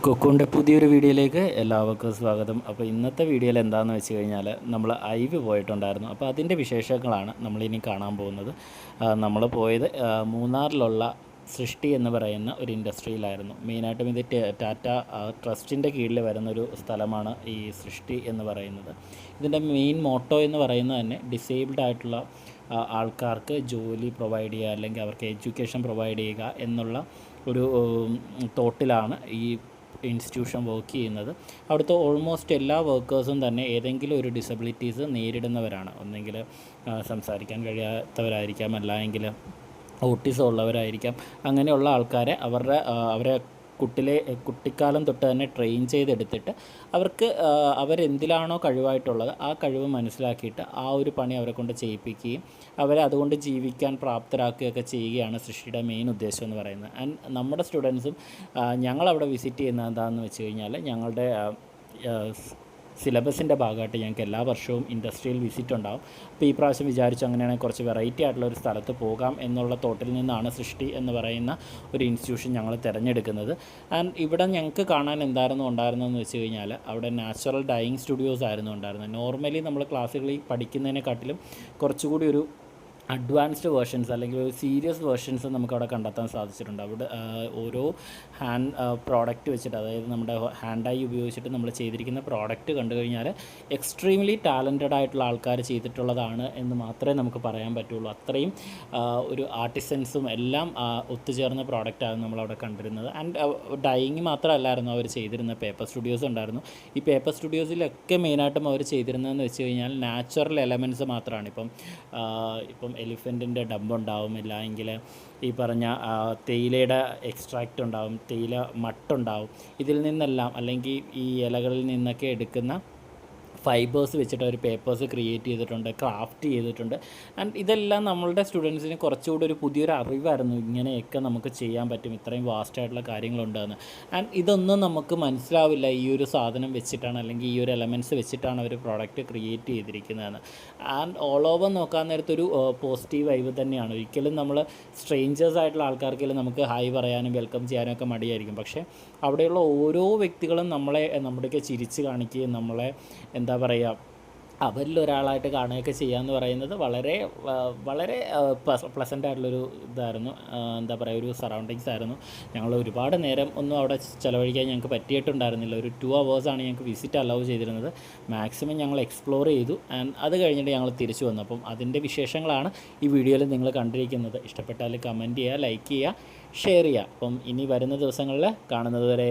കൊക്കോൻ്റെ പുതിയൊരു വീഡിയോയിലേക്ക് എല്ലാവർക്കും സ്വാഗതം. അപ്പോൾ ഇന്നത്തെ വീഡിയോയിൽ എന്താണെന്ന് വെച്ച് കഴിഞ്ഞാൽ നമ്മൾ ഐവ് പോയിട്ടുണ്ടായിരുന്നു. അപ്പോൾ അതിൻ്റെ വിശേഷങ്ങളാണ് നമ്മളിനി കാണാൻ പോകുന്നത്. നമ്മൾ പോയത് മൂന്നാറിലുള്ള സൃഷ്ടി എന്ന് പറയുന്ന ഒരു ഇൻഡസ്ട്രിയിലായിരുന്നു. മെയിനായിട്ടും ഇത് ടാറ്റ ട്രസ്റ്റിൻ്റെ കീഴിൽ വരുന്നൊരു സ്ഥലമാണ് ഈ സൃഷ്ടി എന്ന് പറയുന്നത്. ഇതിൻ്റെ മെയിൻ മോട്ടോ എന്ന് പറയുന്നത് തന്നെ ഡിസേബിൾഡ് ആയിട്ടുള്ള ആൾക്കാർക്ക് ജോലി പ്രൊവൈഡ് ചെയ്യുക, അല്ലെങ്കിൽ അവർക്ക് എഡ്യൂക്കേഷൻ പ്രൊവൈഡ് ചെയ്യുക എന്നുള്ള ഒരു തോട്ടിലാണ് ഈ ഇൻസ്റ്റിറ്റ്യൂഷൻ വർക്ക് ചെയ്യുന്നത്. അവിടുത്തെ ഓൾമോസ്റ്റ് എല്ലാ വർക്കേഴ്സും തന്നെ ഏതെങ്കിലും ഒരു ഡിസബിലിറ്റീസ് നേരിടുന്നവരാണ്. ഒന്നെങ്കിൽ സംസാരിക്കാൻ കഴിയാത്തവരായിരിക്കാം, അല്ലെങ്കിൽ ഓട്ടിസം ഉള്ളവരായിരിക്കാം. അങ്ങനെയുള്ള ആൾക്കാരെ അവരെ കുട്ടിക്കാലം തൊട്ട് തന്നെ ട്രെയിൻ ചെയ്തെടുത്തിട്ട് അവർക്ക് അവരെന്തിലാണോ കഴിവായിട്ടുള്ളത് ആ കഴിവ് മനസ്സിലാക്കിയിട്ട് ആ ഒരു പണി അവരെ കൊണ്ട് ചെയ്യിപ്പിക്കുകയും അവരെ അതുകൊണ്ട് ജീവിക്കാൻ പ്രാപ്തരാക്കുകയൊക്കെ ചെയ്യുകയാണ് സൃഷ്ടിയുടെ മെയിൻ ഉദ്ദേശം എന്ന് പറയുന്നത്. ആൻഡ് നമ്മുടെ സ്റ്റുഡൻസും ഞങ്ങളവിടെ വിസിറ്റ് ചെയ്യുന്നത് എന്താണെന്ന് വെച്ച് കഴിഞ്ഞാൽ, ഞങ്ങളുടെ സിലബസിൻ്റെ ഭാഗമായിട്ട് ഞങ്ങൾക്ക് എല്ലാ വർഷവും ഇൻഡസ്ട്രിയൽ വിസിറ്റ് ഉണ്ടാകും. അപ്പോൾ ഈ പ്രാവശ്യം വിചാരിച്ചു അങ്ങനെയാണെങ്കിൽ കുറച്ച് വെറൈറ്റി ആയിട്ടുള്ള ഒരു സ്ഥലത്ത് പോകാം എന്നുള്ള തോട്ടിൽ നിന്നാണ് സൃഷ്ടി എന്ന് പറയുന്ന ഒരു ഇൻസ്റ്റിറ്റ്യൂഷൻ ഞങ്ങൾ തിരഞ്ഞെടുക്കുന്നത്. ആൻഡ് ഇവിടെ ഞങ്ങൾക്ക് കാണാൻ ഉണ്ടായിരുന്നതെന്ന് വെച്ച് കഴിഞ്ഞാൽ, അവിടെ നാച്ചുറൽ ഡൈയിങ് സ്റ്റുഡിയോസ് ആയിരുന്നു ഉണ്ടായിരുന്നത്. നോർമലി നമ്മൾ ക്ലാസ്സുകളിൽ പഠിക്കുന്നതിനെക്കാട്ടിലും കുറച്ചുകൂടി ഒരു അഡ്വാൻസ്ഡ് വേർഷൻസ് അല്ലെങ്കിൽ ഒരു സീരിയസ് വേർഷൻസ് നമുക്കവിടെ കണ്ടെത്താൻ സാധിച്ചിട്ടുണ്ട്. അവിടെ ഓരോ ഹാൻഡ് പ്രോഡക്റ്റ് വെച്ചിട്ട്, അതായത് നമ്മുടെ ഹാൻഡായി ഉപയോഗിച്ചിട്ട് നമ്മൾ ചെയ്തിരിക്കുന്ന പ്രോഡക്റ്റ് കണ്ടു കഴിഞ്ഞാൽ എക്സ്ട്രീംലി ടാലൻറ്റഡ് ആയിട്ടുള്ള ആൾക്കാർ ചെയ്തിട്ടുള്ളതാണ് എന്ന് മാത്രമേ നമുക്ക് പറയാൻ പറ്റുള്ളൂ. അത്രയും ഒരു ആർട്ടിസൻസും എല്ലാം ഒത്തുചേർന്ന പ്രോഡക്റ്റാണ് നമ്മളവിടെ കണ്ടിരുന്നത്. ആൻഡ് ഡൈയിങ് മാത്രമല്ലായിരുന്നു അവർ ചെയ്തിരുന്ന, പേപ്പർ സ്റ്റുഡിയോസ് ഉണ്ടായിരുന്നു. ഈ പേപ്പർ സ്റ്റുഡിയോസിലൊക്കെ മെയിനായിട്ടും അവർ ചെയ്തിരുന്നതെന്ന് വെച്ച് കഴിഞ്ഞാൽ നാച്ചുറൽ എലമെൻറ്റ്സ് മാത്രമാണ്. ഇപ്പം എലിഫൻറ്റിൻ്റെ ഡമ്പുണ്ടാവും, ഇല്ല എങ്കിൽ ഈ പറഞ്ഞ തേയിലയുടെ എക്സ്ട്രാക്റ്റ് ഉണ്ടാവും, തേയില മട്ടുണ്ടാവും. ഇതിൽ നിന്നെല്ലാം, അല്ലെങ്കിൽ ഈ ഇലകളിൽ നിന്നൊക്കെ എടുക്കുന്ന ഫൈബേഴ്സ് വെച്ചിട്ട് അവർ പേപ്പേഴ്സ് ക്രിയേറ്റ് ചെയ്തിട്ടുണ്ട്, ക്രാഫ്റ്റ് ചെയ്തിട്ടുണ്ട്. ആൻഡ് ഇതെല്ലാം നമ്മളുടെ സ്റ്റുഡൻസിന് കുറച്ചുകൂടി ഒരു പുതിയൊരു അറിവായിരുന്നു. ഇങ്ങനെയൊക്കെ നമുക്ക് ചെയ്യാൻ പറ്റും, ഇത്രയും വാസ്റ്റായിട്ടുള്ള കാര്യങ്ങളുണ്ടെന്ന്. ആൻഡ് ഇതൊന്നും നമുക്ക് മനസ്സിലാവില്ല ഈ ഒരു സാധനം വെച്ചിട്ടാണ്, അല്ലെങ്കിൽ ഈ ഒരു എലമെൻറ്റ്സ് വെച്ചിട്ടാണ് അവർ പ്രോഡക്റ്റ് ക്രിയേറ്റ് ചെയ്തിരിക്കുന്നതെന്ന്. ആൻഡ് ഓൾ ഓവർ നോക്കാൻ നേരത്തൊരു പോസിറ്റീവ് വൈബ് തന്നെയാണ്. ഒരിക്കലും നമ്മൾ സ്ട്രേഞ്ചേഴ്സ് ആയിട്ടുള്ള ആൾക്കാർക്കെല്ലാം നമുക്ക് ഹായ് പറയാനും വെൽക്കം ചെയ്യാനും ഒക്കെ മടിയായിരിക്കും. പക്ഷേ അവിടെയുള്ള ഓരോ വ്യക്തികളും നമ്മുടെയൊക്കെ ചിരിച്ച് കാണിക്കുകയും നമ്മളെ എന്താ പറയുക, അവരിലൊരാളായിട്ട് കാണുകയൊക്കെ ചെയ്യാമെന്ന് പറയുന്നത് വളരെ വളരെ പ്ലസൻ്റ് ആയിട്ടുള്ളൊരു ഇതായിരുന്നു. എന്താ പറയുക, ഒരു സറൗണ്ടിങ്സ് ആയിരുന്നു. ഞങ്ങൾ ഒരുപാട് നേരം ഒന്നും അവിടെ ചിലവഴിക്കാൻ ഞങ്ങൾക്ക് പറ്റിയിട്ടുണ്ടായിരുന്നില്ല. ഒരു 2 hours ഞങ്ങൾക്ക് വിസിറ്റ് അലൗ ചെയ്തിരുന്നത്. മാക്സിമം ഞങ്ങൾ എക്സ്പ്ലോർ ചെയ്തു. ആൻഡ് അത് കഴിഞ്ഞിട്ട് ഞങ്ങൾ തിരിച്ചു വന്നു. അപ്പം അതിൻ്റെ വിശേഷങ്ങളാണ് ഈ വീഡിയോയിൽ നിങ്ങൾ കണ്ടിരിക്കുന്നത്. ഇഷ്ടപ്പെട്ടാൽ കമൻറ്റ് ചെയ്യുക, ലൈക്ക് ചെയ്യുക, ഷെയർ ചെയ്യുക. അപ്പം ഇനി വരുന്ന ദിവസങ്ങളിൽ കാണുന്നത് വരെ